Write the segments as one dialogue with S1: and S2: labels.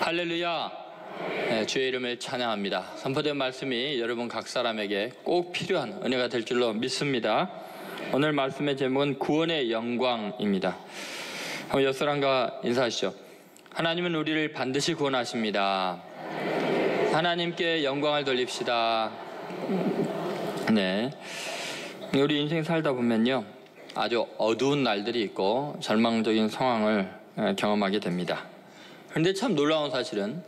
S1: 할렐루야. 주의 이름을 찬양합니다. 선포된 말씀이 여러분 각 사람에게 꼭 필요한 은혜가 될 줄로 믿습니다. 오늘 말씀의 제목은 구원의 영광입니다. 한번 옆 사람과 인사하시죠. 하나님은 우리를 반드시 구원하십니다. 하나님께 영광을 돌립시다. 네, 우리 인생 살다 보면요, 아주 어두운 날들이 있고 절망적인 상황을 경험하게 됩니다. 그런데 참 놀라운 사실은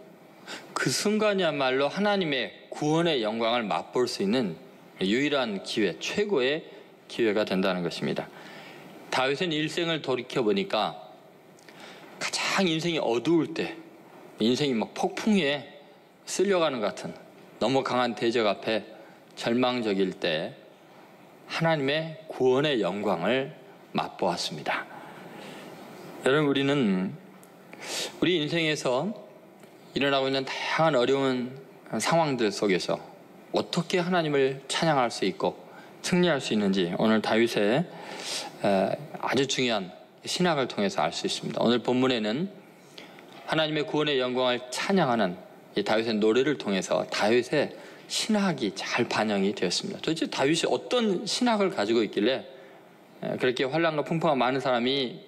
S1: 그 순간이야말로 하나님의 구원의 영광을 맛볼 수 있는 유일한 기회, 최고의 기회가 된다는 것입니다. 다윗은 일생을 돌이켜보니까 가장 인생이 어두울 때, 인생이 막 폭풍에 쓸려가는 것 같은 너무 강한 대적 앞에 절망적일 때 하나님의 구원의 영광을 맛보았습니다. 여러분, 우리 인생에서 일어나고 있는 다양한 어려운 상황들 속에서 어떻게 하나님을 찬양할 수 있고 승리할 수 있는지 오늘 다윗의 아주 중요한 신학을 통해서 알 수 있습니다. 오늘 본문에는 하나님의 구원의 영광을 찬양하는 이 다윗의 노래를 통해서 다윗의 신학이 잘 반영이 되었습니다. 도대체 다윗이 어떤 신학을 가지고 있길래 그렇게 환난과 풍파가 많은 사람이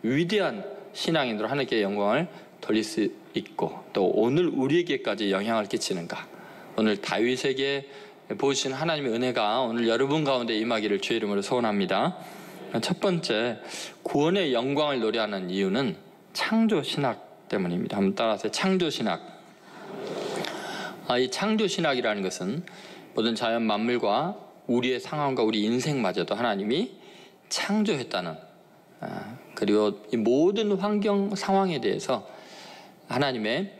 S1: 위대한 신앙인으로 하나님께 영광을 돌릴 수 있고 또 오늘 우리에게까지 영향을 끼치는가? 오늘 다윗에게 보여주신 하나님의 은혜가 오늘 여러분 가운데 임하기를 주의 이름으로 소원합니다. 첫 번째, 구원의 영광을 노래하는 이유는 창조신학 때문입니다. 한번 따라하세요. 창조신학. 이 창조신학이라는 것은 모든 자연 만물과 우리의 상황과 우리 인생마저도 하나님이 창조했다는, 그리고 이 모든 환경 상황에 대해서 하나님의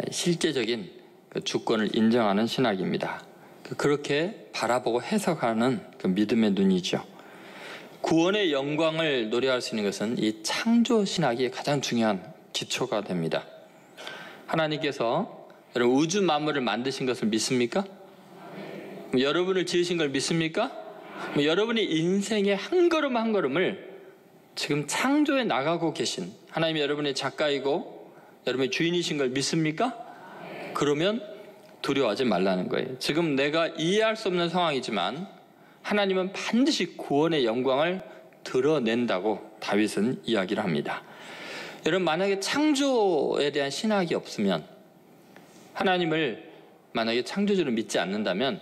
S1: 실제적인 그 주권을 인정하는 신학입니다. 그렇게 바라보고 해석하는 그 믿음의 눈이죠. 구원의 영광을 노래할 수 있는 것은 이 창조신학이 가장 중요한 기초가 됩니다. 하나님께서 여러분 우주 만물을 만드신 것을 믿습니까? 여러분을 지으신 걸 믿습니까? 여러분의 인생의 한 걸음 한 걸음을 지금 창조해 나가고 계신 하나님이 여러분의 작가이고 여러분의 주인이신 걸 믿습니까? 그러면 두려워하지 말라는 거예요. 지금 내가 이해할 수 없는 상황이지만 하나님은 반드시 구원의 영광을 드러낸다고 다윗은 이야기를 합니다. 여러분, 만약에 창조에 대한 신학이 없으면, 하나님을 만약에 창조주를 믿지 않는다면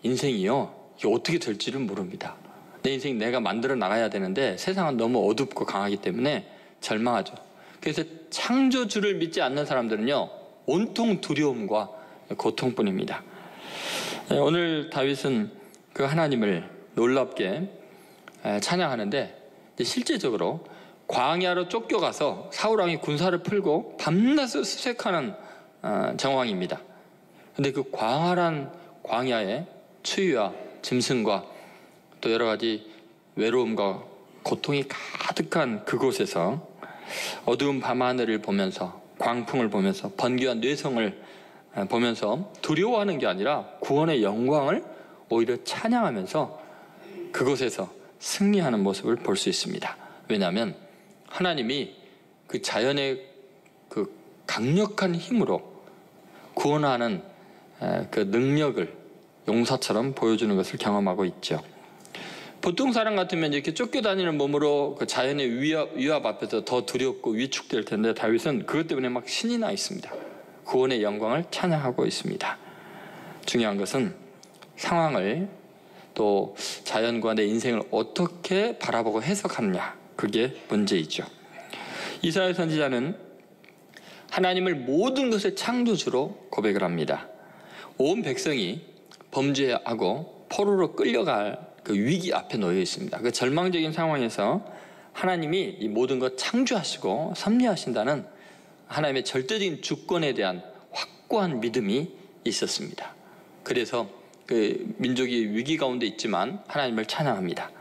S1: 인생이요, 이게 어떻게 될지를 모릅니다. 내 인생 내가 만들어 나가야 되는데 세상은 너무 어둡고 강하기 때문에 절망하죠. 그래서 창조주를 믿지 않는 사람들은요, 온통 두려움과 고통뿐입니다. 오늘 다윗은 그 하나님을 놀랍게 찬양하는데, 실제적으로 광야로 쫓겨가서 사울왕이 군사를 풀고 밤낮을 수색하는 정황입니다. 그런데 그 광활한 광야의 추위와 짐승과 또 여러 가지 외로움과 고통이 가득한 그곳에서 어두운 밤하늘을 보면서, 광풍을 보면서, 번개와 뇌성을 보면서 두려워하는 게 아니라 구원의 영광을 오히려 찬양하면서 그곳에서 승리하는 모습을 볼 수 있습니다. 왜냐하면 하나님이 그 자연의 그 강력한 힘으로 구원하는 그 능력을 용사처럼 보여주는 것을 경험하고 있죠. 보통 사람 같으면 이렇게 쫓겨다니는 몸으로 그 자연의 위압 앞에서 더 두렵고 위축될 텐데, 다윗은 그것 때문에 막 신이 나 있습니다. 구원의 영광을 찬양하고 있습니다. 중요한 것은 상황을, 또 자연과 내 인생을 어떻게 바라보고 해석하느냐, 그게 문제이죠. 이사야 선지자는 하나님을 모든 것의 창조주로 고백을 합니다. 온 백성이 범죄하고 포로로 끌려갈 그 위기 앞에 놓여 있습니다. 그 절망적인 상황에서 하나님이 이 모든 것 창조하시고 섭리하신다는 하나님의 절대적인 주권에 대한 확고한 믿음이 있었습니다. 그래서 그 민족이 위기 가운데 있지만 하나님을 찬양합니다.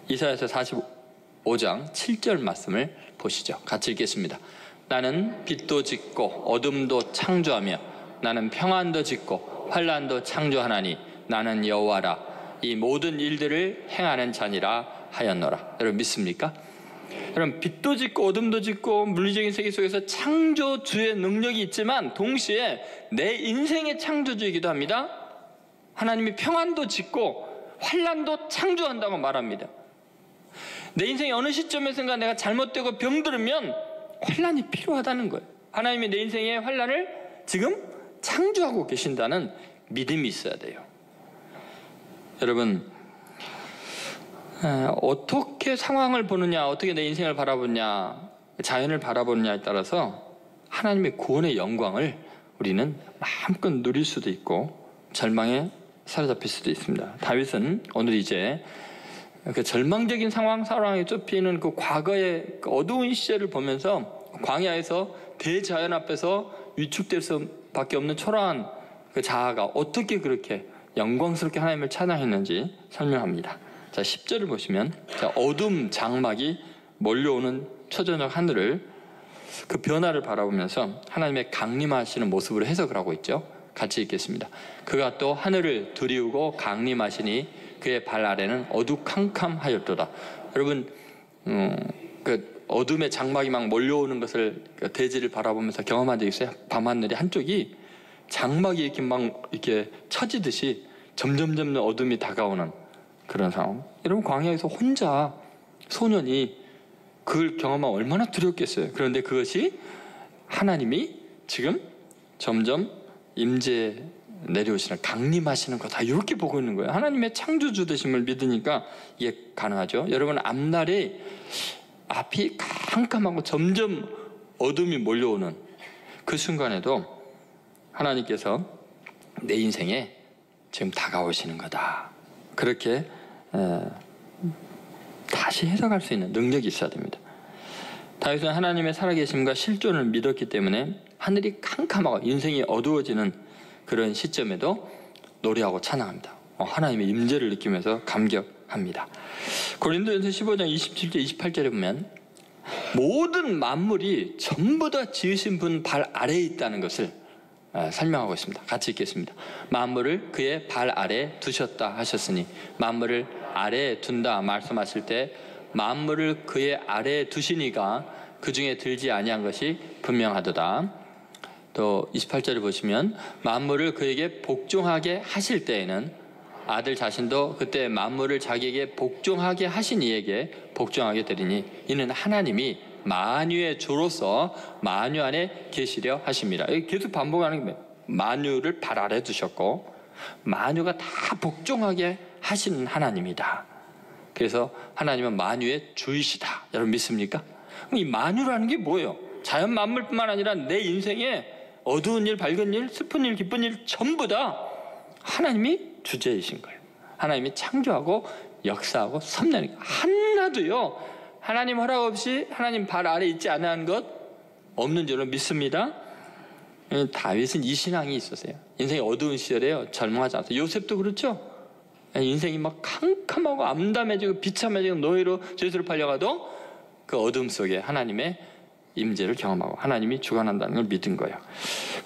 S1: 이사야서 45장 7절 말씀을 보시죠. 같이 읽겠습니다. 나는 빛도 짓고 어둠도 창조하며 나는 평안도 짓고 환난도 창조하나니 나는 여호와라. 이 모든 일들을 행하는 자니라 하였노라. 여러분 믿습니까? 여러분, 빛도 짓고 어둠도 짓고 물리적인 세계 속에서 창조주의 능력이 있지만 동시에 내 인생의 창조주이기도 합니다. 하나님이 평안도 짓고 환난도 창조한다고 말합니다. 내 인생의 어느 시점에선가 내가 잘못되고 병들으면 환난이 필요하다는 거예요. 하나님이 내 인생의 환난을 지금 창조하고 계신다는 믿음이 있어야 돼요. 여러분, 어떻게 상황을 보느냐, 어떻게 내 인생을 바라보느냐, 자연을 바라보느냐에 따라서 하나님의 구원의 영광을 우리는 마음껏 누릴 수도 있고 절망에 사로잡힐 수도 있습니다. 다윗은 오늘 이제 그 절망적인 상황에 쫓기는 그 과거의 그 어두운 시절을 보면서 광야에서 대자연 앞에서 위축될 수밖에 없는 초라한 그 자아가 어떻게 그렇게 영광스럽게 하나님을 찬양했는지 설명합니다. 자, 10절을 보시면, 자, 어둠 장막이 몰려오는 초저녁 하늘을, 그 변화를 바라보면서 하나님의 강림하시는 모습으로 해석을 하고 있죠. 같이 읽겠습니다. 그가 또 하늘을 두리우고 강림하시니 그의 발 아래는 어두캄캄하였도다. 여러분, 그 어둠의 장막이 막 몰려오는 것을, 그 대지를 바라보면서 경험한 적 있어요? 밤하늘이 한쪽이 장막이 이렇게 막 이렇게 처지듯이 점점 어둠이 다가오는 그런 상황. 여러분, 광야에서 혼자 소년이 그걸 경험하면 얼마나 두렵겠어요. 그런데 그것이 하나님이 지금 점점 임재 내려오시는, 강림하시는 거다, 이렇게 보고 있는 거예요. 하나님의 창조주 되심을 믿으니까 이게 가능하죠. 여러분, 앞날에 앞이 캄캄하고 점점 어둠이 몰려오는 그 순간에도 하나님께서 내 인생에 지금 다가오시는 거다, 그렇게 다시 해석할 수 있는 능력이 있어야 됩니다. 다윗은 하나님의 살아계심과 실존을 믿었기 때문에 하늘이 캄캄하고 인생이 어두워지는 그런 시점에도 노래하고 찬양합니다. 하나님의 임재를 느끼면서 감격합니다. 고린도전서 15장 27절 28절에 보면 모든 만물이 전부 다 지으신 분 발 아래에 있다는 것을 설명하고 있습니다. 같이 읽겠습니다. 만물을 그의 발 아래에 두셨다 하셨으니, 만물을 아래에 둔다 말씀하실 때 만물을 그의 아래에 두시니가 그 중에 들지 아니한 것이 분명하도다. 또 28절을 보시면 만물을 그에게 복종하게 하실 때에는 아들 자신도 그때 만물을 자기에게 복종하게 하신 이에게 복종하게 되리니 이는 하나님이 만유의 주로서 만유 안에 계시려 하십니다. 계속 반복하는 게 만유를 발 아래 두셨고 만유가 다 복종하게 하시는 하나님이다. 그래서 하나님은 만유의 주이시다. 여러분 믿습니까? 그럼 이 만유라는 게 뭐예요? 자연 만물뿐만 아니라 내 인생에 어두운 일, 밝은 일, 슬픈 일, 기쁜 일 전부 다 하나님이 주제이신 거예요. 하나님이 창조하고 역사하고 섭리하는 거 하나도요 하나님 허락 없이 하나님 발 아래 있지 않은 것 없는 줄로 믿습니다. 다윗은 이 신앙이 있었어요. 인생의 어두운 시절에요 절망하지 않았어요. 요셉도 그렇죠. 인생이 막 캄캄하고 암담해지고 비참해지고 노예로 죄수로 팔려가도 그 어둠 속에 하나님의 임재를 경험하고 하나님이 주관한다는 걸 믿은 거예요.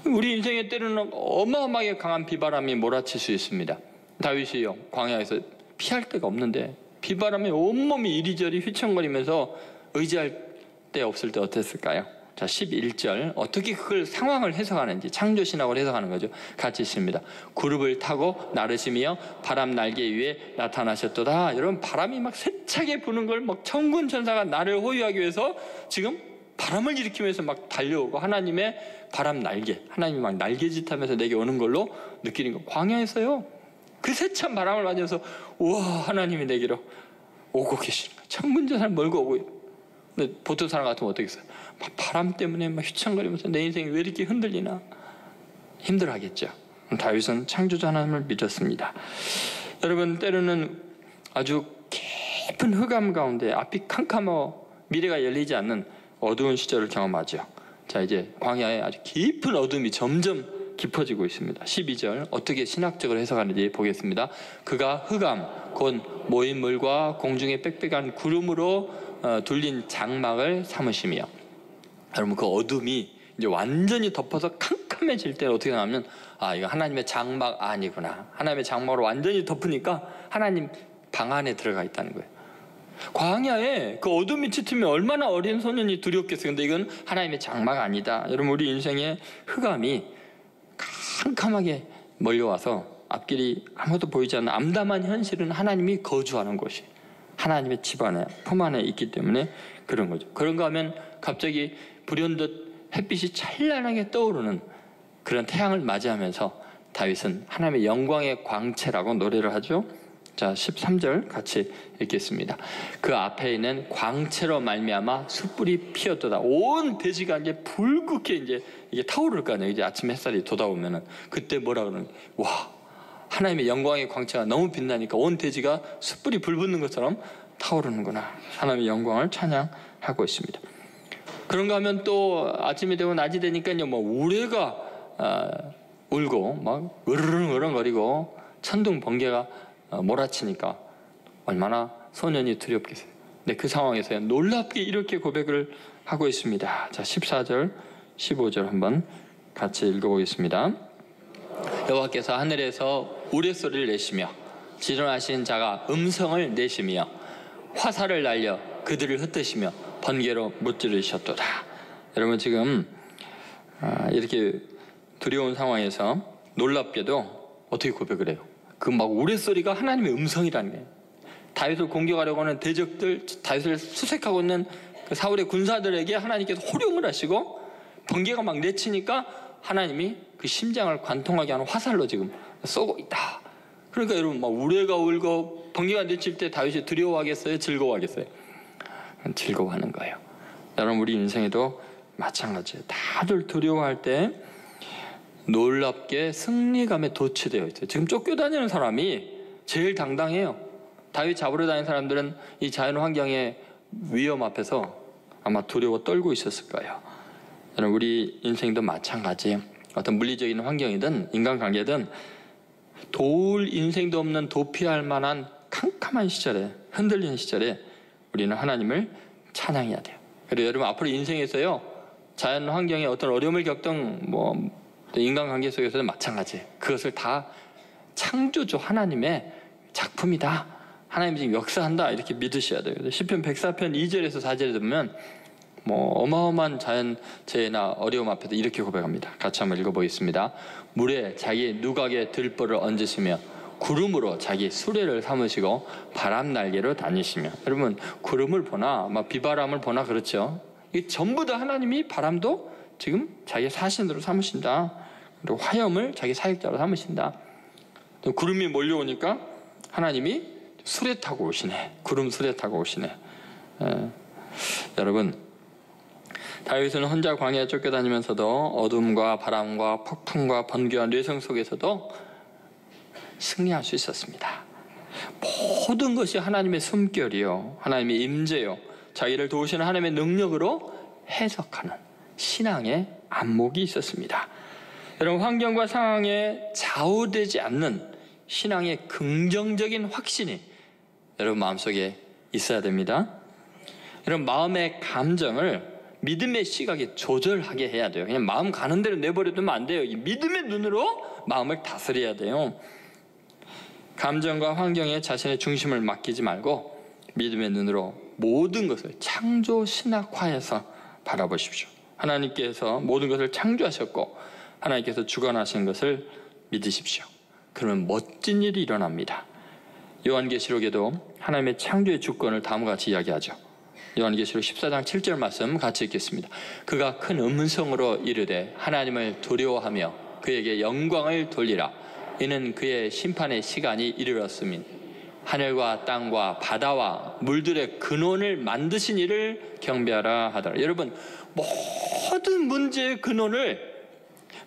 S1: 우리 인생의 때로는 어마어마하게 강한 비바람이 몰아칠 수 있습니다. 다윗이요 광야에서 피할 데가 없는데 비바람에 온몸이 이리저리 휘청거리면서 의지할 데 없을 때 어땠을까요? 자, 11절 어떻게 그걸 상황을 해석하는지 창조신학을 해석하는 거죠. 같이 있습니다. 그룹을 타고 나르시며 바람 날개 위에 나타나셨도다. 여러분, 바람이 막 세차게 부는 걸 막 천군 천사가 나를 호위하기 위해서 지금 바람을 일으키면서 막 달려오고 하나님의 바람 날개, 하나님이 막 날개짓하면서 내게 오는 걸로 느끼는 거. 광야에서요 그 세찬 바람을 맞으면서 우와 하나님이 내게로 오고 계시는 거예요. 천군 천사를 몰고 오고 있어요. 근데 보통 사람 같으면 어떻겠어요? 막 바람 때문에 막 휘청거리면서 내 인생이 왜 이렇게 흔들리나 힘들어하겠죠. 다윗은 창조주 하나님을 믿었습니다. 여러분, 때로는 아주 깊은 흑암 가운데 앞이 캄캄하고 미래가 열리지 않는 어두운 시절을 경험하죠. 자, 이제 광야에 아주 깊은 어둠이 점점 깊어지고 있습니다. 12절 어떻게 신학적으로 해석하는지 보겠습니다. 그가 흑암 곧 모인 물과 공중에 빽빽한 구름으로 둘린 장막을 삼으시며, 여러분 그 어둠이 이제 완전히 덮어서 캄캄해질 때 어떻게 하면 이거 하나님의 장막 아니구나. 하나님의 장막으로 완전히 덮으니까 하나님 방 안에 들어가 있다는 거예요. 광야에 그 어둠이 짙으면 얼마나 어린 소년이 두렵겠어요. 근데 이건 하나님의 장마가 아니다. 여러분, 우리 인생의 흑암이 캄캄하게 몰려와서 앞길이 아무것도 보이지 않는 암담한 현실은 하나님이 거주하는 곳이, 하나님의 집 안에, 품 안에 있기 때문에 그런 거죠. 그런가 하면 갑자기 불현듯 햇빛이 찬란하게 떠오르는 그런 태양을 맞이하면서 다윗은 하나님의 영광의 광채라고 노래를 하죠. 자, 13절 같이 읽겠습니다. 그 앞에 있는 광채로 말미암아 숯불이 피었도다. 온 대지가 이제 붉게 이제 이게 타오를 거 아니에요. 이제 아침 햇살이 돋아오면은 그때 뭐라 그러는 거예요? 와, 하나님의 영광의 광채가 너무 빛나니까 온 대지가 숯불이 불붙는 것처럼 타오르는구나. 하나님의 영광을 찬양하고 있습니다. 그런가 하면 또 아침이 되고 낮이 되니까요, 뭐 우레가 울고 막 으르렁으렁거리고 천둥 번개가 몰아치니까 얼마나 소년이 두렵겠어요. 근데 그 상황에서 놀랍게 이렇게 고백을 하고 있습니다. 자, 14절 15절 한번 같이 읽어보겠습니다. 여호와께서 하늘에서 우레소리를 내시며 지존하신 자가 음성을 내시며 화살을 날려 그들을 흩으시며 번개로 무찌르셨도다. 여러분, 지금 이렇게 두려운 상황에서 놀랍게도 어떻게 고백을 해요? 그 막 우레소리가 하나님의 음성이라는 거예요. 다윗을 공격하려고 하는 대적들, 다윗을 수색하고 있는 그 사울의 군사들에게 하나님께서 호령을 하시고 번개가 막 내치니까 하나님이 그 심장을 관통하게 하는 화살로 지금 쏘고 있다. 그러니까 여러분, 막 우레가 울고 번개가 내칠 때 다윗이 두려워하겠어요? 즐거워하겠어요? 즐거워하는 거예요. 여러분, 우리 인생에도 마찬가지예요. 다들 두려워할 때 놀랍게 승리감에 도취되어 있어요. 지금 쫓겨다니는 사람이 제일 당당해요. 다윗 잡으러 다니는 사람들은 이 자연 환경의 위험 앞에서 아마 두려워 떨고 있었을 거예요. 여러분, 우리 인생도 마찬가지예요. 어떤 물리적인 환경이든 인간관계든 도울 인생도 없는 도피할 만한 캄캄한 시절에, 흔들리는 시절에 우리는 하나님을 찬양해야 돼요. 그리고 여러분, 앞으로 인생에서요, 자연 환경에 어떤 어려움을 겪던 인간관계 속에서는 마찬가지예요. 그것을 다 창조주 하나님의 작품이다. 하나님이 지금 역사한다. 이렇게 믿으셔야 돼요. 시편 104편 2절에서 4절에 보면 어마어마한 자연재해나 어려움 앞에도 이렇게 고백합니다. 같이 한번 읽어보겠습니다. 물에 자기 누각에 들보를 얹으시며 구름으로 자기 수레를 삼으시고 바람 날개로 다니시며. 여러분, 구름을 보나 비바람을 보나 그렇죠. 이 전부 다 하나님이 바람도 지금 자기 사신으로 삼으신다. 그리고 화염을 자기 사역자로 삼으신다. 또 구름이 몰려오니까 하나님이 수레 타고 오시네. 구름 수레 타고 오시네. 여러분, 다윗은 혼자 광야에 쫓겨다니면서도 어둠과 바람과 폭풍과 번개와 뇌성 속에서도 승리할 수 있었습니다. 모든 것이 하나님의 숨결이요, 하나님의 임재요, 자기를 도우시는 하나님의 능력으로 해석하는 신앙의 안목이 있었습니다. 여러분, 환경과 상황에 좌우되지 않는 신앙의 긍정적인 확신이 여러분 마음속에 있어야 됩니다. 여러분, 마음의 감정을 믿음의 시각에 조절하게 해야 돼요. 그냥 마음 가는 대로 내버려두면 안 돼요. 이 믿음의 눈으로 마음을 다스려야 돼요. 감정과 환경에 자신의 중심을 맡기지 말고 믿음의 눈으로 모든 것을 창조 신학화해서 바라보십시오. 하나님께서 모든 것을 창조하셨고 하나님께서 주관하신 것을 믿으십시오. 그러면 멋진 일이 일어납니다. 요한계시록에도 하나님의 창조의 주권을 다음과 같이 이야기하죠. 요한계시록 14장 7절 말씀 같이 읽겠습니다. 그가 큰 음성으로 이르되 하나님을 두려워하며 그에게 영광을 돌리라. 이는 그의 심판의 시간이 이르렀음인 하늘과 땅과 바다와 물들의 근원을 만드신 이를 경배하라 하더라. 여러분, 모든 문제의 근원을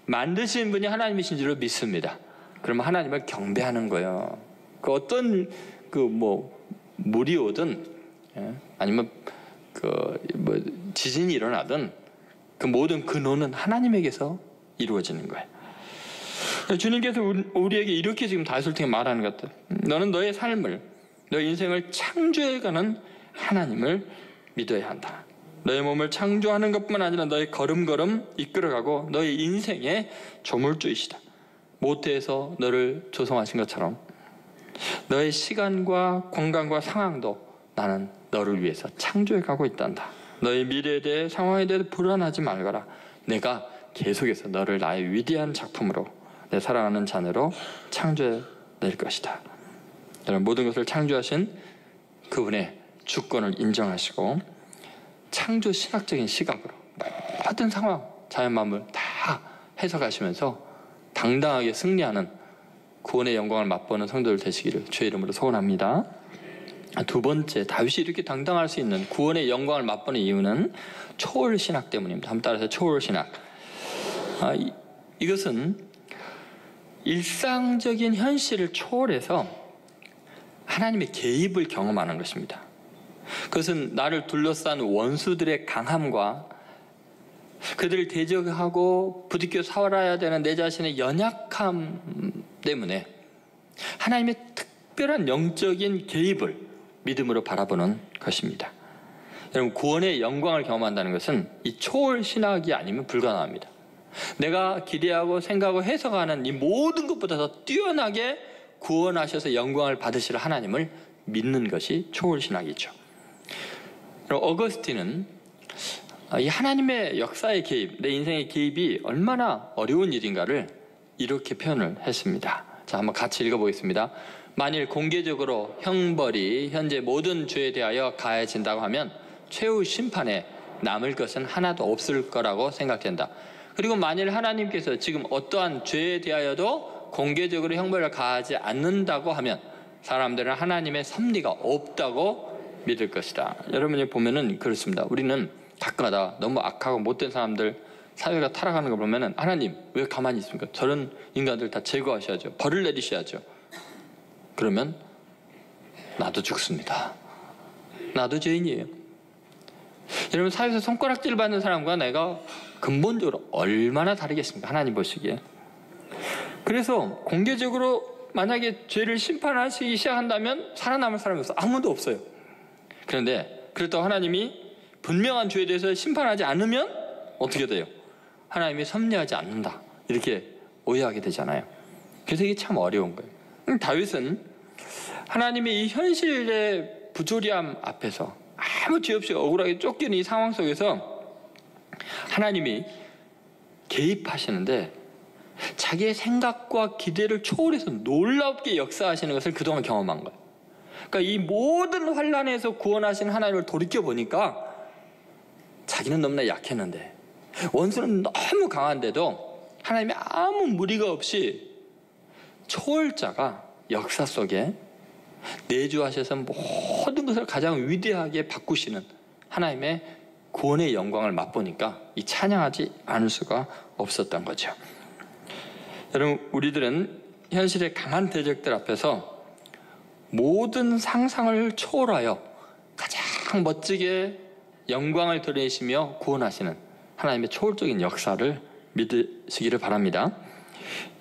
S1: 만드신 분이 하나님이신 줄로 믿습니다. 그러면 하나님을 경배하는 거예요. 그 어떤 물이 오든 아니면 지진이 일어나든 그 모든 근원은 하나님에게서 이루어지는 거예요. 주님께서 우리에게 이렇게 지금 다윗을 통해 말하는 것 같아요. 너는 너의 삶을, 너의 인생을 창조해가는 하나님을 믿어야 한다. 너의 몸을 창조하는 것뿐만 아니라 너의 걸음걸음 이끌어가고 너의 인생의 조물주이시다. 모태에서 너를 조성하신 것처럼 너의 시간과 공간과 상황도 나는 너를 위해서 창조해 가고 있단다. 너의 미래에 대해 상황에 대해 불안하지 말거라. 내가 계속해서 너를 나의 위대한 작품으로 내 사랑하는 자녀로 창조해 낼 것이다. 여러분, 모든 것을 창조하신 그분의 주권을 인정하시고 창조 신학적인 시각으로 모든 상황, 자연 만물 다 해석하시면서 당당하게 승리하는 구원의 영광을 맛보는 성도들 되시기를 주의 이름으로 소원합니다. 두 번째, 다윗이 이렇게 당당할 수 있는 구원의 영광을 맛보는 이유는 초월신학 때문입니다. 한번 따라서 초월신학. 이것은 일상적인 현실을 초월해서 하나님의 개입을 경험하는 것입니다. 그것은 나를 둘러싼 원수들의 강함과 그들을 대적하고 부딪혀 살아야 되는 내 자신의 연약함 때문에 하나님의 특별한 영적인 개입을 믿음으로 바라보는 것입니다. 여러분, 구원의 영광을 경험한다는 것은 이 초월 신학이 아니면 불가능합니다. 내가 기대하고 생각하고 해석하는 이 모든 것보다 더 뛰어나게 구원하셔서 영광을 받으실 하나님을 믿는 것이 초월 신학이죠. 어거스틴은 이 하나님의 역사의 개입, 내 인생의 개입이 얼마나 어려운 일인가를 이렇게 표현을 했습니다. 자, 한번 같이 읽어보겠습니다. 만일 공개적으로 형벌이 현재 모든 죄에 대하여 가해진다고 하면 최후 심판에 남을 것은 하나도 없을 거라고 생각된다. 그리고 만일 하나님께서 지금 어떠한 죄에 대하여도 공개적으로 형벌을 가하지 않는다고 하면 사람들은 하나님의 섭리가 없다고 믿을 것이다. 여러분이 보면은 그렇습니다. 우리는 가끔가다 너무 악하고 못된 사람들, 사회가 타락하는 걸 보면은 하나님 왜 가만히 있습니까? 저런 인간들 다 제거하셔야죠. 벌을 내리셔야죠. 그러면 나도 죽습니다. 나도 죄인이에요. 여러분, 사회에서 손가락질 받는 사람과 내가 근본적으로 얼마나 다르겠습니까? 하나님 보시기에. 그래서 공개적으로 만약에 죄를 심판하시기 시작한다면 살아남을 사람이 없어. 아무도 없어요. 그런데 그렇다고 하나님이 분명한 죄에 대해서 심판하지 않으면 어떻게 돼요? 하나님이 섭리하지 않는다, 이렇게 오해하게 되잖아요. 그래서 이게 참 어려운 거예요. 다윗은 하나님의 이 현실의 부조리함 앞에서 아무 죄 없이 억울하게 쫓기는 이 상황 속에서 하나님이 개입하시는데 자기의 생각과 기대를 초월해서 놀랍게 역사하시는 것을 그동안 경험한 거예요. 그러니까 이 모든 환난에서 구원하신 하나님을 돌이켜보니까 자기는 너무나 약했는데, 원수는 너무 강한데도 하나님이 아무 무리가 없이 초월자가 역사 속에 내주하셔서 모든 것을 가장 위대하게 바꾸시는 하나님의 구원의 영광을 맛보니까 이 찬양하지 않을 수가 없었던 거죠. 여러분, 우리들은 현실의 강한 대적들 앞에서 모든 상상을 초월하여 가장 멋지게 영광을 드러내시며 구원하시는 하나님의 초월적인 역사를 믿으시기를 바랍니다.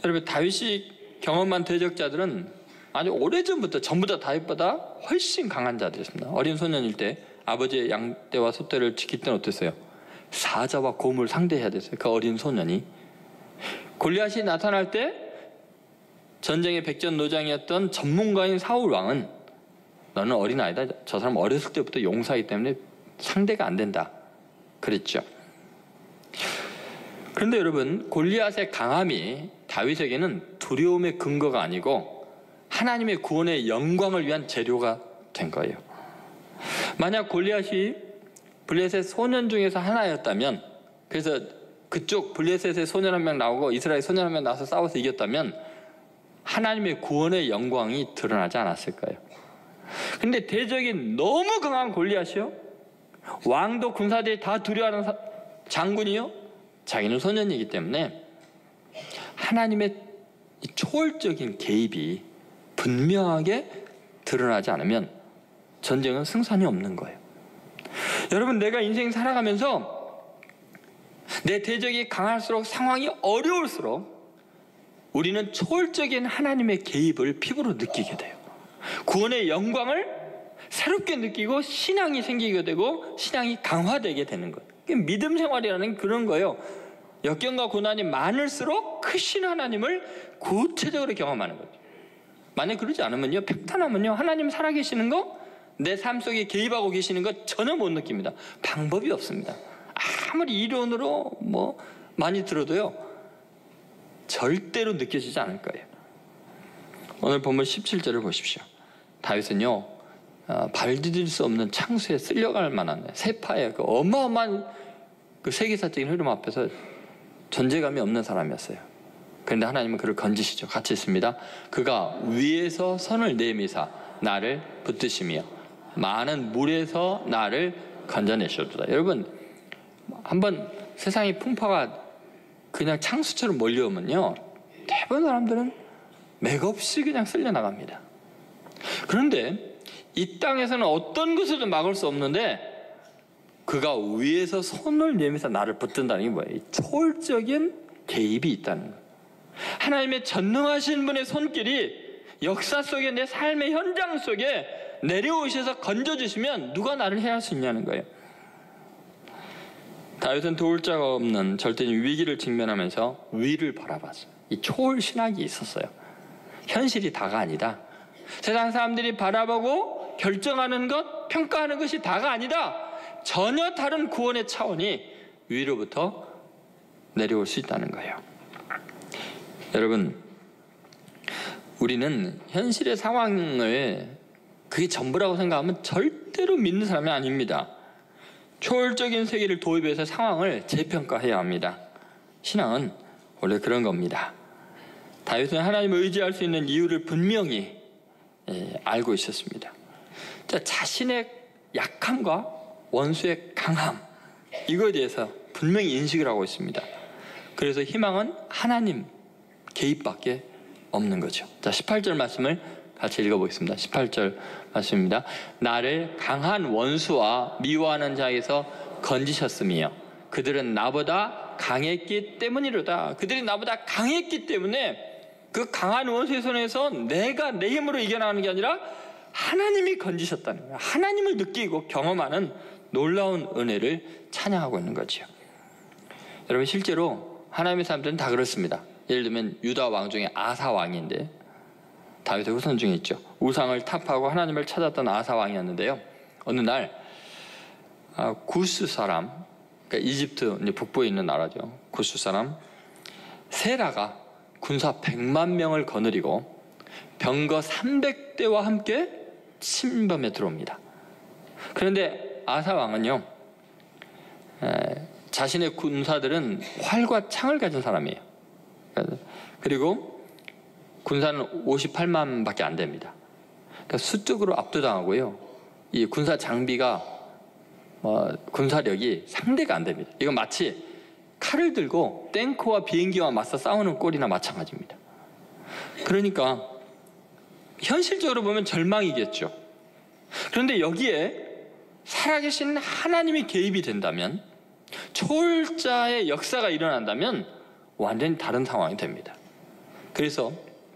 S1: 여러분, 다윗이 경험한 대적자들은 아주 오래전부터 전부 다 다윗보다 훨씬 강한 자들이었습니다. 어린 소년일 때 아버지의 양떼와 소떼를 지킬 때는 어땠어요? 사자와 곰을 상대해야 됐어요. 그 어린 소년이. 골리앗이 나타날 때 전쟁의 백전노장이었던 전문가인 사울 왕은 너는 어린아이다, 저 사람 어렸을 때부터 용사이기 때문에 상대가 안 된다, 그랬죠. 그런데 여러분, 골리앗의 강함이 다윗에게는 두려움의 근거가 아니고 하나님의 구원의 영광을 위한 재료가 된 거예요. 만약 골리앗이 블레셋 소년 중에서 하나였다면, 그래서 그쪽 블레셋의 소년 한 명 나오고 이스라엘 소년 한 명 나와서 싸워서 이겼다면 하나님의 구원의 영광이 드러나지 않았을 거예요. 그런데 대적이 너무 강한 골리앗이요, 왕도 군사들이 다 두려워하는 장군이요, 자기는 소년이기 때문에 하나님의 초월적인 개입이 분명하게 드러나지 않으면 전쟁은 승산이 없는 거예요. 여러분, 내가 인생 살아가면서 내 대적이 강할수록, 상황이 어려울수록 우리는 초월적인 하나님의 개입을 피부로 느끼게 돼요. 구원의 영광을 새롭게 느끼고 신앙이 생기게 되고 신앙이 강화되게 되는 거예요. 믿음 생활이라는 그런 거예요. 역경과 고난이 많을수록 크신 하나님을 구체적으로 경험하는 거죠. 만약 그러지 않으면요, 평탄하면요, 하나님 살아계시는 거 내 삶 속에 개입하고 계시는 것 전혀 못 느낍니다. 방법이 없습니다. 아무리 이론으로 많이 들어도요, 절대로 느껴지지 않을 거예요. 오늘 본문 17절을 보십시오. 다윗은요, 발 디딜 수 없는 창수에 쓸려갈 만한 세파의 그 어마어마한 그 세계사적인 흐름 앞에서 존재감이 없는 사람이었어요. 그런데 하나님은 그를 건지시죠. 같이 있습니다. 그가 위에서 손을 내미사 나를 붙드시며 많은 물에서 나를 건져내셨도다. 여러분, 한번 세상의 풍파가 그냥 창수처럼 몰려오면요, 대부분 사람들은 맥없이 그냥 쓸려나갑니다. 그런데 이 땅에서는 어떤 것을 막을 수 없는데 그가 위에서 손을 내밀어서 나를 붙든다는 게 뭐예요? 초월적인 개입이 있다는 거예요. 하나님의 전능하신 분의 손길이 역사 속에, 내 삶의 현장 속에 내려오셔서 건져주시면 누가 나를 해할 수 있냐는 거예요. 다윗은 도울 자가 없는 절대적인 위기를 직면하면서 위를 바라봤어요. 이 초월 신학이 있었어요. 현실이 다가 아니다. 세상 사람들이 바라보고 결정하는 것, 평가하는 것이 다가 아니다. 전혀 다른 구원의 차원이 위로부터 내려올 수 있다는 거예요. 여러분, 우리는 현실의 상황을 그게 전부라고 생각하면 절대로 믿는 사람이 아닙니다. 초월적인 세계를 도입해서 상황을 재평가해야 합니다. 신앙은 원래 그런 겁니다. 다윗은 하나님을 의지할 수 있는 이유를 분명히 알고 있었습니다. 자신의 약함과 원수의 강함, 이거에 대해서 분명히 인식을 하고 있습니다. 그래서 희망은 하나님 개입밖에 없는 거죠. 자, 18절 말씀을 같이 읽어보겠습니다. 18절 말씀입니다. 나를 강한 원수와 미워하는 자에게서 건지셨으며 그들은 나보다 강했기 때문이로다. 그들이 나보다 강했기 때문에 그 강한 원수의 손에서 내가 내 힘으로 이겨나가는 게 아니라 하나님이 건지셨다는 거예요. 하나님을 느끼고 경험하는 놀라운 은혜를 찬양하고 있는 거죠. 여러분, 실제로 하나님의 사람들은 다 그렇습니다. 예를 들면 유다 왕 중에 아사 왕인데, 다윗의 후손 중에 있죠. 우상을 탑하고 하나님을 찾았던 아사 왕이었는데요, 어느 날 구스 사람, 그러니까 이집트 북부에 있는 나라죠, 구스 사람 세라가 군사 100만 명을 거느리고 병거 300대와 함께 침범에 들어옵니다. 그런데 아사 왕은요, 자신의 군사들은 활과 창을 가진 사람이에요. 그리고 군사는 58만 밖에 안 됩니다. 그러니까 수적으로 압도당하고요, 이 군사 장비가 군사력이 상대가 안 됩니다. 이건 마치 칼을 들고 탱크와 비행기와 맞서 싸우는 꼴이나 마찬가지입니다. 그러니까 현실적으로 보면 절망이겠죠. 그런데 여기에 살아계신 하나님이 개입이 된다면, 초월자의 역사가 일어난다면 완전히 다른 상황이 됩니다. 그래서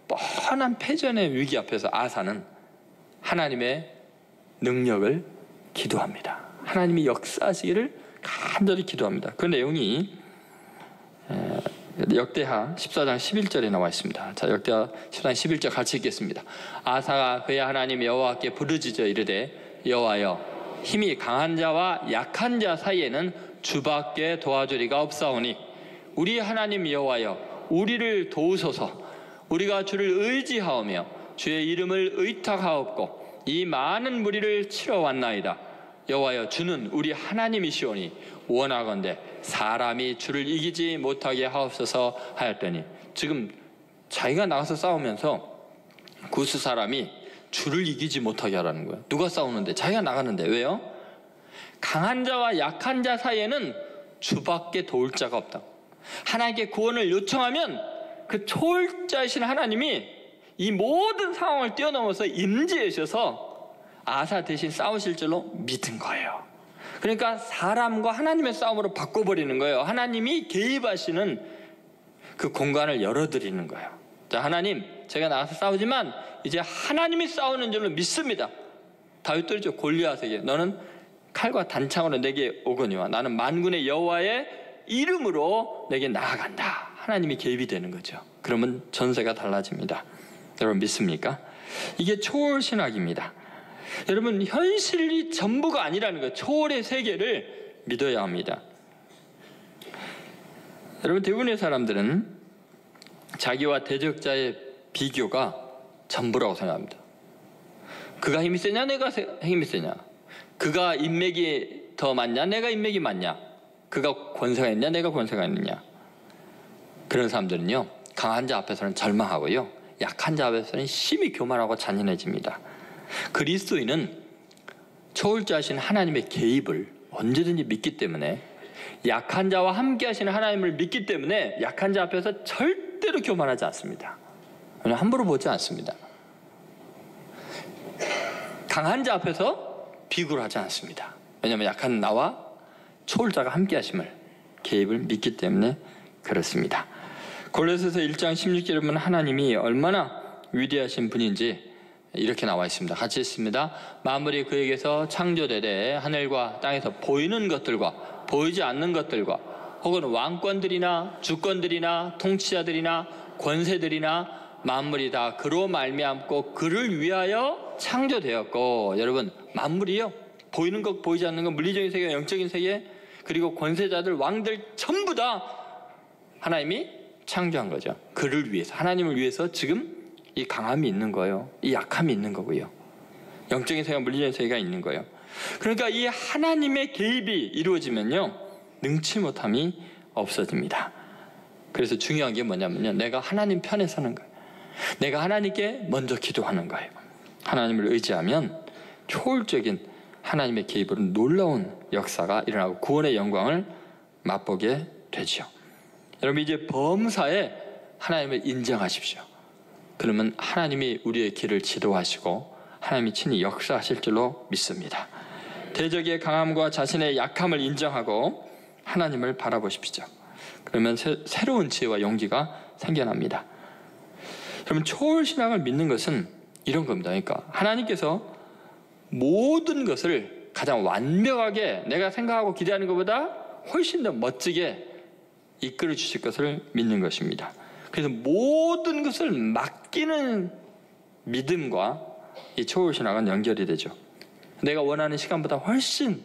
S1: 뻔한 패전의 위기 앞에서 아사는 하나님의 능력을 기도합니다. 하나님이 역사하시기를 간절히 기도합니다. 그 내용이 역대하 14장 11절에 나와 있습니다. 자, 역대하 14장 11절 같이 읽겠습니다. 아사가 그의 하나님 여호와께 부르짖어 이르되 여호와여, 힘이 강한 자와 약한 자 사이에는 주밖에 도와주리가 없사오니 우리 하나님 여호와여, 우리를 도우소서. 우리가 주를 의지하오며 주의 이름을 의탁하옵고 이 많은 무리를 치러 왔나이다. 여호와여, 주는 우리 하나님이시오니 원하건대 사람이 주를 이기지 못하게 하옵소서 하였더니, 지금 자기가 나가서 싸우면서 구스 사람이 주를 이기지 못하게 하라는 거예요. 누가 싸우는데? 자기가 나가는데. 왜요? 강한 자와 약한 자 사이에는 주밖에 도울 자가 없다. 하나님께 구원을 요청하면 그 초월자이신 하나님이 이 모든 상황을 뛰어넘어서 임재해 주셔서 아사 대신 싸우실 줄로 믿은 거예요. 그러니까 사람과 하나님의 싸움으로 바꿔버리는 거예요. 하나님이 개입하시는 그 공간을 열어드리는 거예요. 자, 하나님, 제가 나가서 싸우지만 이제 하나님이 싸우는 줄로 믿습니다. 다윗도 그랬죠. 골리앗에게 너는 칼과 단창으로 내게 오거니와 나는 만군의 여호와의 이름으로 내게 나아간다. 하나님이 개입이 되는 거죠. 그러면 전세가 달라집니다. 여러분 믿습니까? 이게 초월신학입니다. 여러분, 현실이 전부가 아니라는 거예요. 초월의 세계를 믿어야 합니다. 여러분, 대부분의 사람들은 자기와 대적자의 비교가 전부라고 생각합니다. 그가 힘이 세냐, 내가 힘이 세냐, 그가 인맥이 더 많냐, 내가 인맥이 많냐, 그가 권세가 있냐, 내가 권세가 있느냐. 그런 사람들은요, 강한 자 앞에서는 절망하고요, 약한 자 앞에서는 심히 교만하고 잔인해집니다. 그리스도인은 초월자이신 하나님의 개입을 언제든지 믿기 때문에, 약한 자와 함께 하시는 하나님을 믿기 때문에 약한 자 앞에서 절대로 교만하지 않습니다. 함부로 보지 않습니다. 강한 자 앞에서 비굴 하지 않습니다. 왜냐하면 약한 나와 초월자가 함께 하심을, 개입을 믿기 때문에 그렇습니다. 골로새서 1장 16절에 보면 하나님이 얼마나 위대하신 분인지 이렇게 나와 있습니다. 같이 읽습니다. 만물이 그에게서 창조되되 하늘과 땅에서 보이는 것들과 보이지 않는 것들과 혹은 왕권들이나 주권들이나 통치자들이나 권세들이나 만물이 다 그로 말미암고 그를 위하여 창조되었고. 여러분, 만물이요, 보이는 것 보이지 않는 것, 물리적인 세계, 영적인 세계, 그리고 권세자들, 왕들 전부 다 하나님이 창조한 거죠. 그를 위해서, 하나님을 위해서 지금 이 강함이 있는 거예요. 이 약함이 있는 거고요. 영적인 세계와 물리적인 세계가 있는 거예요. 그러니까 이 하나님의 개입이 이루어지면요, 능치 못함이 없어집니다. 그래서 중요한 게 뭐냐면요, 내가 하나님 편에 서는 거예요. 내가 하나님께 먼저 기도하는 거예요. 하나님을 의지하면 초월적인 하나님의 개입으로 놀라운 역사가 일어나고 구원의 영광을 맛보게 되죠. 여러분, 이제 범사에 하나님을 인정하십시오. 그러면 하나님이 우리의 길을 지도하시고 하나님이 친히 역사하실 줄로 믿습니다. 대적의 강함과 자신의 약함을 인정하고 하나님을 바라보십시오. 그러면 새로운 지혜와 용기가 생겨납니다. 여러분, 초월신앙을 믿는 것은 이런 겁니다. 그러니까 하나님께서 모든 것을 가장 완벽하게 내가 생각하고 기대하는 것보다 훨씬 더 멋지게 이끌어 주실 것을 믿는 것입니다. 그래서 모든 것을 맡기는 믿음과 이 초월신앙은 연결이 되죠. 내가 원하는 시간보다 훨씬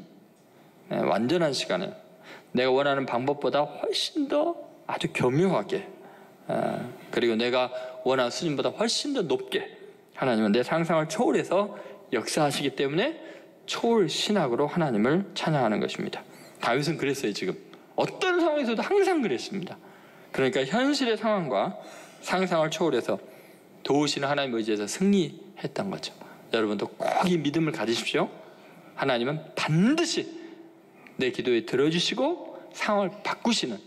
S1: 완전한 시간에, 내가 원하는 방법보다 훨씬 더 아주 교묘하게, 그리고 내가 원하는 수준보다 훨씬 더 높게 하나님은 내 상상을 초월해서 역사하시기 때문에 초월신학으로 하나님을 찬양하는 것입니다. 다윗은 그랬어요. 지금 어떤 상황에서도 항상 그랬습니다. 그러니까 현실의 상황과 상상을 초월해서 도우시는 하나님을 의지해서 승리했던 거죠. 여러분도 꼭 이 믿음을 가지십시오. 하나님은 반드시 내 기도에 들어주시고 상황을 바꾸시는,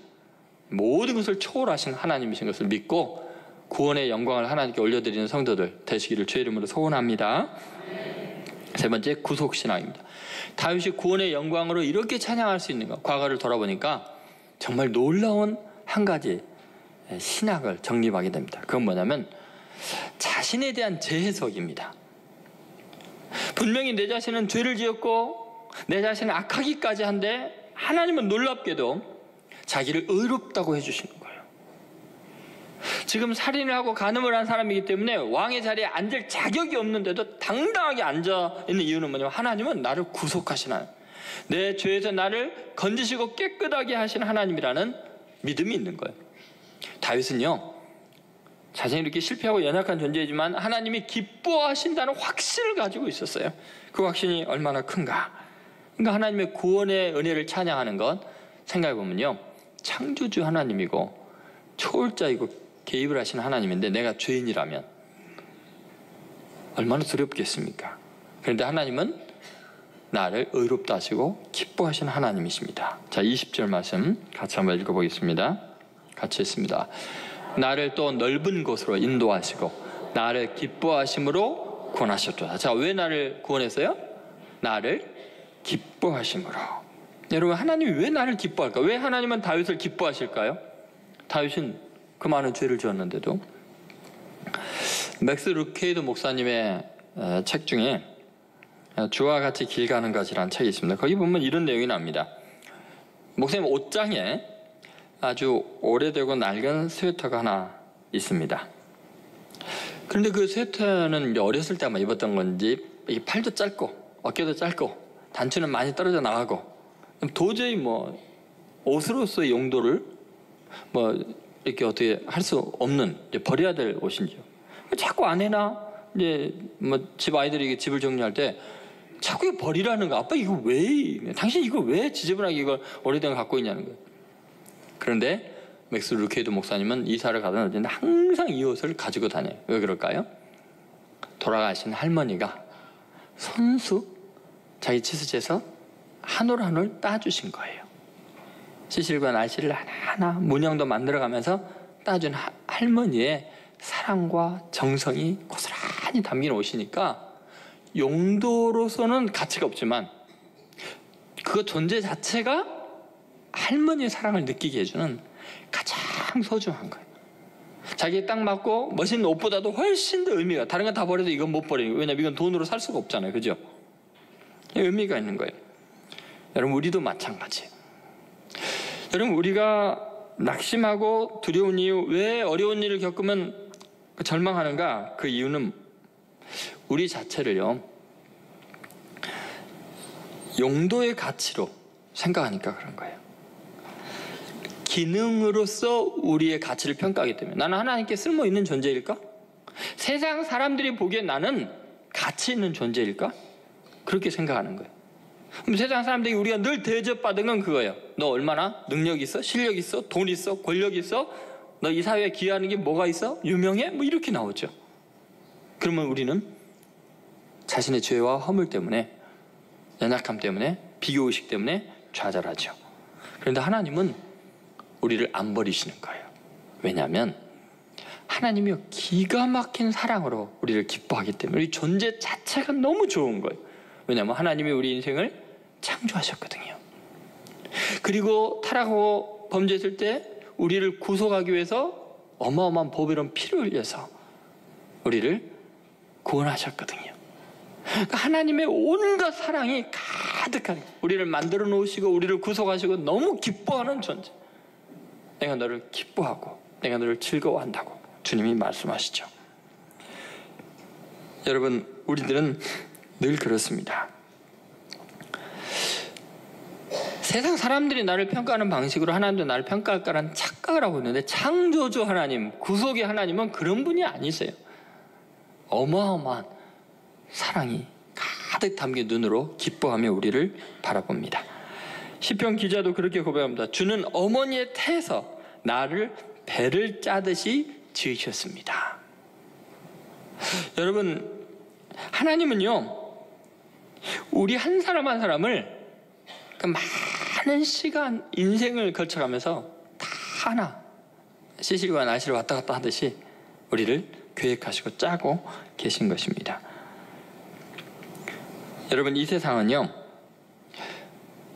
S1: 모든 것을 초월하신 하나님이신 것을 믿고 구원의 영광을 하나님께 올려드리는 성도들 되시기를 주의 이름으로 소원합니다. 세 번째, 구속신앙입니다. 다윗이 구원의 영광으로 이렇게 찬양할 수 있는 것, 과거를 돌아보니까 정말 놀라운 한 가지 신학을 정립하게 됩니다. 그건 뭐냐면 자신에 대한 재해석입니다. 분명히 내 자신은 죄를 지었고 내 자신은 악하기까지 한데 하나님은 놀랍게도 자기를 의롭다고 해주시는 거예요. 지금 살인을 하고 간음을 한 사람이기 때문에 왕의 자리에 앉을 자격이 없는데도 당당하게 앉아있는 이유는 뭐냐면 하나님은 나를 구속하시는, 내 죄에서 나를 건지시고 깨끗하게 하시는 하나님이라는 믿음이 있는 거예요. 다윗은요, 자신이 이렇게 실패하고 연약한 존재이지만 하나님이 기뻐하신다는 확신을 가지고 있었어요. 그 확신이 얼마나 큰가. 그러니까 하나님의 구원의 은혜를 찬양하는 것 생각해보면요, 창조주 하나님이고 초월자이고 개입을 하시는 하나님인데 내가 죄인이라면 얼마나 두렵겠습니까? 그런데 하나님은 나를 의롭다 하시고 기뻐하시는 하나님이십니다. 자, 20절 말씀 같이 한번 읽어보겠습니다. 같이 읽습니다. 나를 또 넓은 곳으로 인도하시고 나를 기뻐하심으로 구원하셨도다. 자, 왜 나를 구원했어요? 나를 기뻐하심으로. 여러분, 하나님이 왜 나를 기뻐할까? 왜 하나님은 다윗을 기뻐하실까요? 다윗은 그 많은 죄를 지었는데도. 맥스 루케이드 목사님의 책 중에 주와 같이 길 가는 것이라는 책이 있습니다. 거기 보면 이런 내용이 나옵니다. 목사님 옷장에 아주 오래되고 낡은 스웨터가 하나 있습니다. 그런데 그 스웨터는 어렸을 때 아마 입었던 건지 이 팔도 짧고 어깨도 짧고 단추는 많이 떨어져 나가고 도저히 뭐 옷으로서의 용도를 뭐 이렇게 어떻게 할 수 없는 버려야 될 옷인지요. 자꾸 아내나 이제 뭐 집 아이들이 집을 정리할 때 자꾸 버리라는 거. 아빠 이거 왜? 당신 이거 왜 지저분하게 이걸 오래된 거 갖고 있냐는 거예요. 그런데 맥스 루케이도 목사님은 이사를 가던 어디는 항상 이 옷을 가지고 다녀요. 왜 그럴까요? 돌아가신 할머니가 손수 자기 치수제에서 한 올 한 올 따주신 거예요. 시실과 날씨를 하나하나 문양도 만들어가면서 따준 할머니의 사랑과 정성이 고스란히 담긴 옷이니까 용도로서는 가치가 없지만 그 존재 자체가 할머니의 사랑을 느끼게 해주는 가장 소중한 거예요. 자기에 딱 맞고 멋있는 옷보다도 훨씬 더 의미가, 다른 건 다 버려도 이건 못 버려요. 왜냐면 이건 돈으로 살 수가 없잖아요. 그죠? 의미가 있는 거예요. 여러분, 우리도 마찬가지예요. 여러분, 우리가 낙심하고 두려운 이유, 왜 어려운 일을 겪으면 절망하는가? 그 이유는 우리 자체를요, 용도의 가치로 생각하니까 그런 거예요. 기능으로서 우리의 가치를 평가하기 때문에. 나는 하나님께 쓸모 있는 존재일까? 세상 사람들이 보기엔 나는 가치 있는 존재일까? 그렇게 생각하는 거예요. 그럼 세상 사람들이 우리가 늘 대접받은 건 그거예요. 너 얼마나 능력 있어? 실력 있어? 돈 있어? 권력 있어? 너 이 사회에 기여하는 게 뭐가 있어? 유명해? 뭐 이렇게 나오죠. 그러면 우리는 자신의 죄와 허물 때문에, 연약함 때문에, 비교의식 때문에 좌절하죠. 그런데 하나님은 우리를 안 버리시는 거예요. 왜냐하면 하나님이 기가 막힌 사랑으로 우리를 기뻐하기 때문에 우리 존재 자체가 너무 좋은 거예요. 왜냐하면 하나님이 우리 인생을 창조하셨거든요. 그리고 타락하고 범죄했을 때 우리를 구속하기 위해서 어마어마한 보배로운 피를 흘려서 우리를 구원하셨거든요. 그러니까 하나님의 온갖 사랑이 가득한, 우리를 만들어 놓으시고 우리를 구속하시고 너무 기뻐하는 존재. 내가 너를 기뻐하고 내가 너를 즐거워한다고 주님이 말씀하시죠. 여러분, 우리들은 늘 그렇습니다. 세상 사람들이 나를 평가하는 방식으로 하나님도 나를 평가할 거라는 착각을 하고 있는데, 창조주 하나님, 구속의 하나님은 그런 분이 아니세요. 어마어마한 사랑이 가득 담긴 눈으로 기뻐하며 우리를 바라봅니다. 시편 기자도 그렇게 고백합니다. 주는 어머니의 태에서 나를 배를 짜듯이 지으셨습니다. 여러분, 하나님은요, 우리 한 사람 한 사람을 많은 시간, 인생을 거쳐가면서 다 하나, 시실과 날씨를 왔다 갔다 하듯이 우리를 계획하시고 짜고 계신 것입니다. 여러분, 이 세상은요,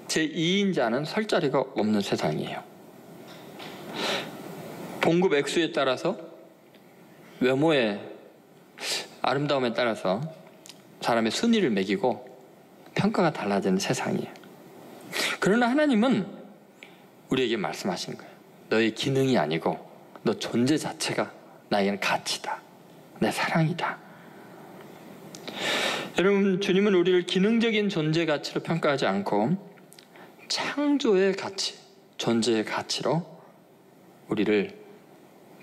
S1: 제2인자는 설 자리가 없는 세상이에요. 봉급 액수에 따라서, 외모의 아름다움에 따라서 사람의 순위를 매기고 평가가 달라지는 세상이에요. 그러나 하나님은 우리에게 말씀하신 거예요. 너의 기능이 아니고 너 존재 자체가 나에게는 가치다, 내 사랑이다. 여러분, 주님은 우리를 기능적인 존재 가치로 평가하지 않고 창조의 가치, 존재의 가치로 우리를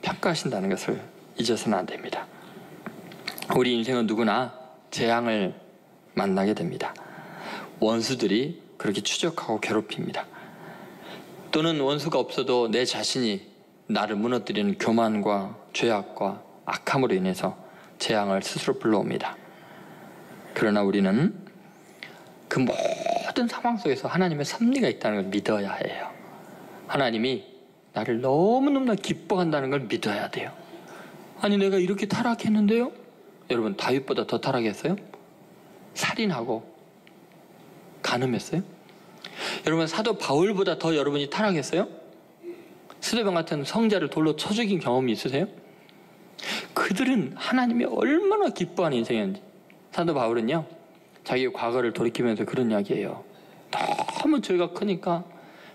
S1: 평가하신다는 것을 잊어서는 안 됩니다. 우리 인생은 누구나 재앙을 만나게 됩니다. 원수들이 그렇게 추적하고 괴롭힙니다. 또는 원수가 없어도 내 자신이 나를 무너뜨리는 교만과 죄악과 악함으로 인해서 재앙을 스스로 불러옵니다. 그러나 우리는 그 모든 상황 속에서 하나님의 섭리가 있다는 걸 믿어야 해요. 하나님이 나를 너무너무 기뻐한다는 걸 믿어야 돼요. 아니, 내가 이렇게 타락했는데요? 여러분, 다윗보다 더 타락했어요? 살인하고 간음했어요? 여러분, 사도 바울보다 더 여러분이 타락했어요? 스데반 같은 성자를 돌로 쳐 죽인 경험이 있으세요? 그들은 하나님이 얼마나 기뻐하는 인생이었는지. 사도 바울은요, 자기의 과거를 돌이키면서 그런 이야기예요. 너무 죄가 크니까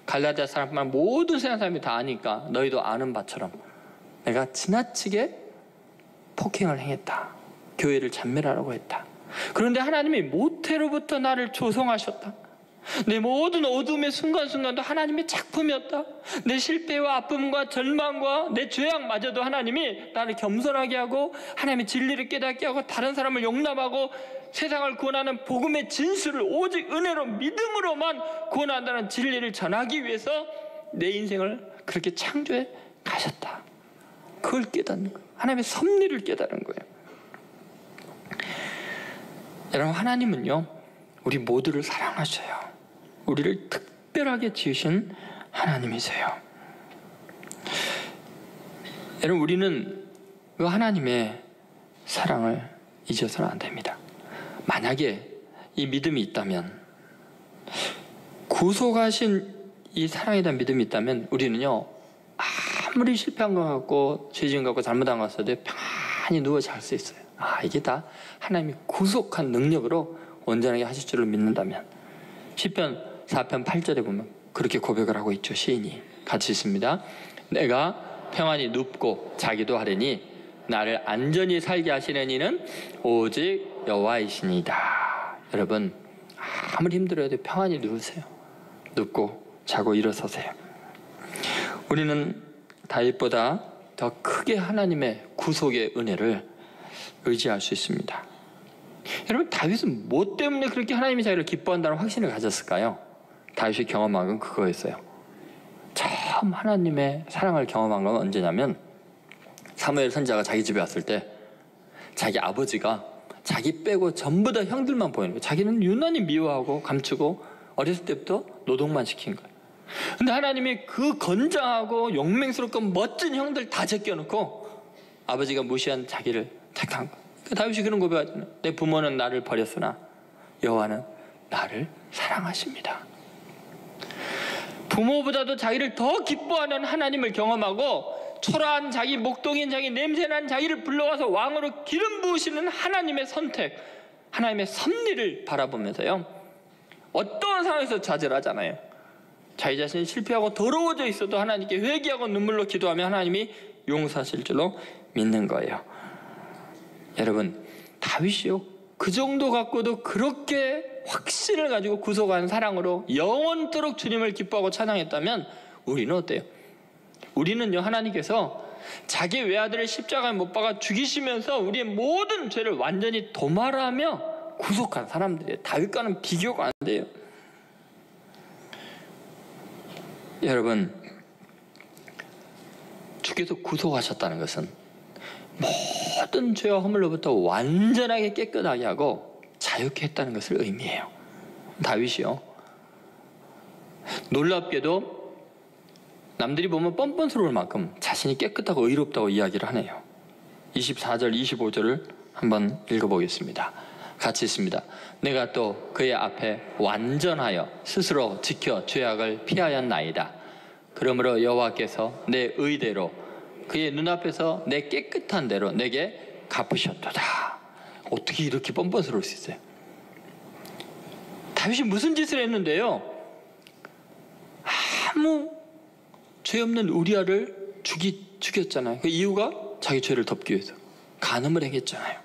S1: 갈라디아 사람만 모든 세상 사람이 다 아니까 너희도 아는 바처럼 내가 지나치게 폭행을 행했다. 교회를 잔멸하라고 했다. 그런데 하나님이 모태로부터 나를 조성하셨다. 내 모든 어둠의 순간순간도 하나님의 작품이었다. 내 실패와 아픔과 절망과 내 죄악마저도 하나님이 나를 겸손하게 하고 하나님의 진리를 깨닫게 하고 다른 사람을 용납하고 세상을 구원하는 복음의 진수를 오직 은혜로 믿음으로만 구원한다는 진리를 전하기 위해서 내 인생을 그렇게 창조해 가셨다. 그걸 깨닫는 거예요. 하나님의 섭리를 깨달은 거예요. 여러분, 하나님은요 우리 모두를 사랑하셔요. 우리를 특별하게 지으신 하나님이세요. 여러분, 우리는 그 하나님의 사랑을 잊어서는 안 됩니다. 만약에 이 믿음이 있다면, 구속하신 이 사랑에 대한 믿음이 있다면, 우리는요 아무리 실패한 것 같고 죄 지은 것 같고 잘못한 것 같아도 편안히 누워 잘 수 있어요. 이게 다 하나님이 구속한 능력으로 온전하게 하실 줄을 믿는다면. 시편 4편 8절에 보면 그렇게 고백을 하고 있죠. 시인이 같이 있습니다. 내가 평안히 눕고 자기도 하려니 나를 안전히 살게 하시는 이는 오직 여호와이시니이다. 여러분, 아무리 힘들어도 평안히 누우세요. 눕고 자고 일어서세요. 우리는 다윗보다 더 크게 하나님의 구속의 은혜를 의지할 수 있습니다. 여러분, 다윗은 뭐 때문에 그렇게 하나님이 자기를 기뻐한다는 확신을 가졌을까요? 다윗이 경험한 건 그거였어요. 처음 하나님의 사랑을 경험한 건 언제냐면, 사무엘 선지자가 자기 집에 왔을 때 자기 아버지가 자기 빼고 전부 다 형들만 보이는 거예요. 자기는 유난히 미워하고 감추고 어렸을 때부터 노동만 시킨 거예요. 근데 하나님이 그 건장하고 용맹스럽고 멋진 형들 다 제껴놓고 아버지가 무시한 자기를 택한 거예요. 다윗이 그런 고백하잖아요. 내 부모는 나를 버렸으나 여호와는 나를 사랑하십니다. 부모보다도 자기를 더 기뻐하는 하나님을 경험하고 초라한 자기, 목동인 자기, 냄새난 자기를 불러와서 왕으로 기름 부으시는 하나님의 선택, 하나님의 섭리를 바라보면서요 어떤 상황에서 좌절하잖아요. 자기 자신이 실패하고 더러워져 있어도 하나님께 회개하고 눈물로 기도하면 하나님이 용서하실 줄로 믿는 거예요. 여러분, 다윗이요 그 정도 갖고도 그렇게 확신을 가지고 구속한 사랑으로 영원토록 주님을 기뻐하고 찬양했다면 우리는 어때요? 우리는요, 하나님께서 자기 외아들을 십자가에 못 박아 죽이시면서 우리의 모든 죄를 완전히 도말하며 구속한 사람들이에요. 다윗과는 비교가 안 돼요. 여러분, 주께서 구속하셨다는 것은 모든 죄와 허물로부터 완전하게 깨끗하게 하고 자유케 했다는 것을 의미해요. 다윗이요 놀랍게도 남들이 보면 뻔뻔스러울 만큼 자신이 깨끗하고 의롭다고 이야기를 하네요. 24절 25절을 한번 읽어보겠습니다. 같이 있습니다. 내가 또 그의 앞에 완전하여 스스로 지켜 죄악을 피하였나이다. 그러므로 여호와께서 내 의대로 그의 눈앞에서 내 깨끗한 대로 내게 갚으셨도다. 어떻게 이렇게 뻔뻔스러울 수 있어요? 다윗이 무슨 짓을 했는데요? 아무 죄 없는 우리아를 죽였잖아요. 그 이유가 자기 죄를 덮기 위해서 간음을 행했잖아요.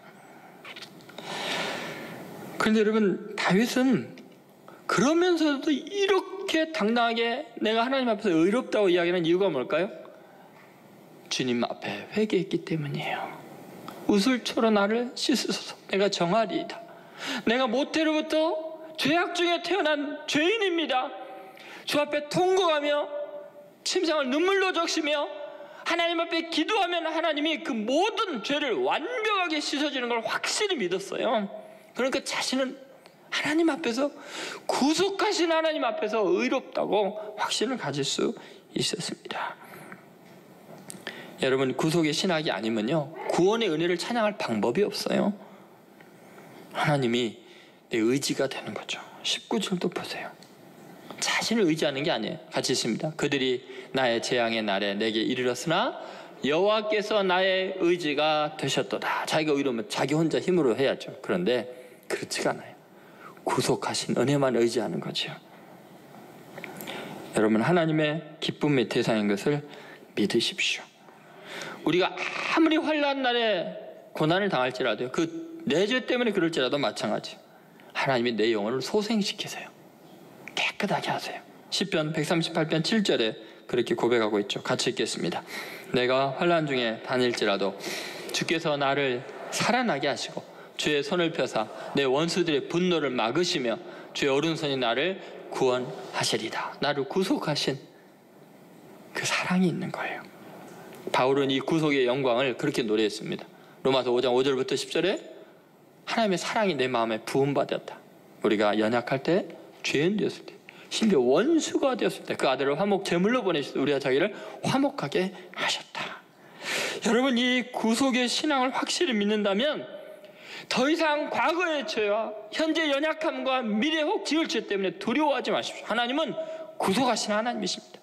S1: 그런데 여러분, 다윗은 그러면서도 이렇게 당당하게 내가 하나님 앞에서 의롭다고 이야기하는 이유가 뭘까요? 주님 앞에 회개했기 때문이에요. 우슬초로 나를 씻으소서. 내가 정하리이다. 내가 모태로부터 죄악 중에 태어난 죄인입니다. 주 앞에 통곡하며 침상을 눈물로 적시며 하나님 앞에 기도하면 하나님이 그 모든 죄를 완벽하게 씻어주는 걸 확실히 믿었어요. 그러니까 자신은 하나님 앞에서, 구속하신 하나님 앞에서 의롭다고 확신을 가질 수 있었습니다. 여러분, 구속의 신학이 아니면요 구원의 은혜를 찬양할 방법이 없어요. 하나님이 내 의지가 되는 거죠. 19절도 보세요. 자신을 의지하는 게 아니에요. 같이 있습니다. 그들이 나의 재앙의 날에 내게 이르렀으나 여호와께서 나의 의지가 되셨도다. 자기가 의로우면 자기 혼자 힘으로 해야죠. 그런데 그렇지가 않아요. 구속하신 은혜만 의지하는 거죠. 여러분, 하나님의 기쁨의 대상인 것을 믿으십시오. 우리가 아무리 환난 날에 고난을 당할지라도 그 내 죄 때문에 그럴지라도 마찬가지. 하나님이 내 영혼을 소생시키세요. 깨끗하게 하세요. 시편 138편 7절에 그렇게 고백하고 있죠. 같이 읽겠습니다. 내가 환난 중에 다닐지라도 주께서 나를 살아나게 하시고 주의 손을 펴사 내 원수들의 분노를 막으시며 주의 오른손이 나를 구원하시리다. 나를 구속하신 그 사랑이 있는 거예요. 바울은 이 구속의 영광을 그렇게 노래했습니다. 로마서 5장 5절부터 10절에 하나님의 사랑이 내 마음에 부음받았다. 우리가 연약할 때, 죄인 되었을 때, 심지어 원수가 되었을 때 그 아들을 화목 제물로 보내셔서 우리가 자기를 화목하게 하셨다. 여러분, 이 구속의 신앙을 확실히 믿는다면 더 이상 과거의 죄와 현재 연약함과 미래 혹 지을 죄 때문에 두려워하지 마십시오. 하나님은 구속하신 하나님이십니다.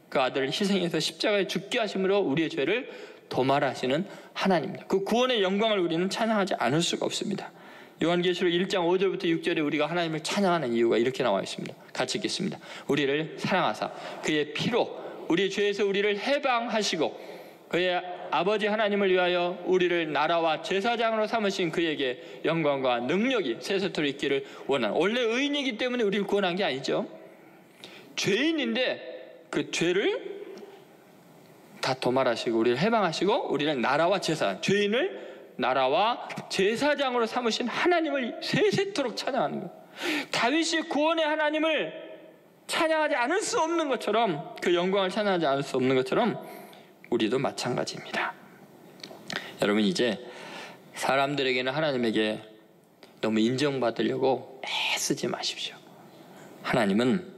S1: 그 아들을 희생해서 십자가에 죽게 하심으로 우리의 죄를 도말하시는 하나님입니다. 그 구원의 영광을 우리는 찬양하지 않을 수가 없습니다. 요한계시록 1장 5절부터 6절에 우리가 하나님을 찬양하는 이유가 이렇게 나와 있습니다. 같이 읽겠습니다. 우리를 사랑하사 그의 피로 우리의 죄에서 우리를 해방하시고 그의 아버지 하나님을 위하여 우리를 나라와 제사장으로 삼으신 그에게 영광과 능력이 세세토록 있기를 원하는. 원래 의인이기 때문에 우리를 구원한 게 아니죠. 죄인인데 그 죄를 다 도말하시고 우리를 해방하시고 우리를 나라와 제사장, 죄인을 나라와 제사장으로 삼으신 하나님을 세세토록 찬양하는 거예요. 다윗이 구원의 하나님을 찬양하지 않을 수 없는 것처럼, 그 영광을 찬양하지 않을 수 없는 것처럼 우리도 마찬가지입니다. 여러분, 이제 사람들에게는 하나님에게 너무 인정받으려고 애쓰지 마십시오. 하나님은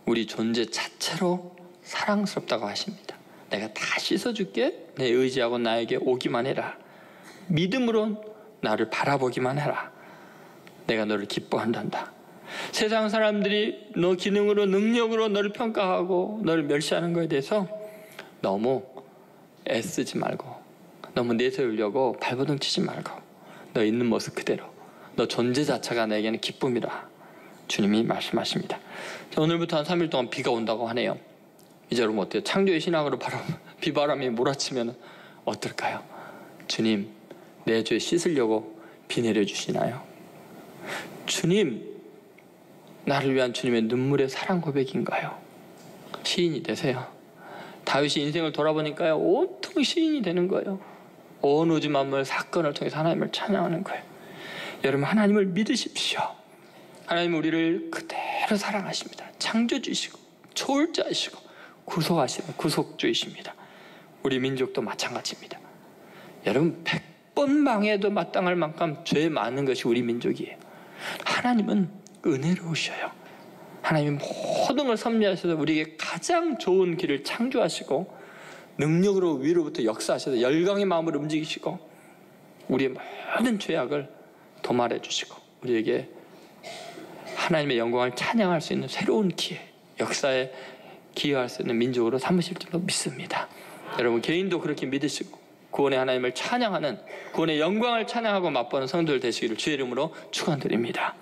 S1: 우리 존재 자체로 사랑스럽다고 하십니다. 내가 다 씻어줄게. 내 의지하고 나에게 오기만 해라. 믿음으로 나를 바라보기만 해라. 내가 너를 기뻐한단다. 세상 사람들이 너 기능으로, 능력으로 너를 평가하고 너를 멸시하는 것에 대해서 너무 애쓰지 말고, 너무 내세우려고 발버둥 치지 말고, 너 있는 모습 그대로, 너 존재 자체가 내게는 기쁨이라 주님이 말씀하십니다. 오늘부터 한 3일 동안 비가 온다고 하네요. 이제 여러분 어때요? 창조의 신앙으로 비바람이 몰아치면 어떨까요? 주님, 내 죄 씻으려고 비 내려주시나요? 주님, 나를 위한 주님의 눈물의 사랑 고백인가요? 시인이 되세요. 다윗이 인생을 돌아보니까요, 온통 시인이 되는 거예요. 온 우주 만물 사건을 통해서 하나님을 찬양하는 거예요. 여러분, 하나님을 믿으십시오. 하나님은 우리를 그대로 사랑하십니다. 창조주이시고 초월자이시고 구속하시는 구속주이십니다. 우리 민족도 마찬가지입니다. 여러분, 100번 망해도 마땅할 만큼 죄 많은 것이 우리 민족이에요. 하나님은 은혜로우셔요. 하나님이 모든 걸 섭리하셔서 우리에게 가장 좋은 길을 창조하시고 능력으로 위로부터 역사하셔서 열강의 마음을 움직이시고 우리의 모든 죄악을 도말해 주시고 우리에게 하나님의 영광을 찬양할 수 있는 새로운 기회, 역사에 기여할 수 있는 민족으로 삼으실 줄로 믿습니다. 여러분, 개인도 그렇게 믿으시고 구원의 하나님을 찬양하는, 구원의 영광을 찬양하고 맛보는 성도들 되시기를 주의 이름으로 축원드립니다.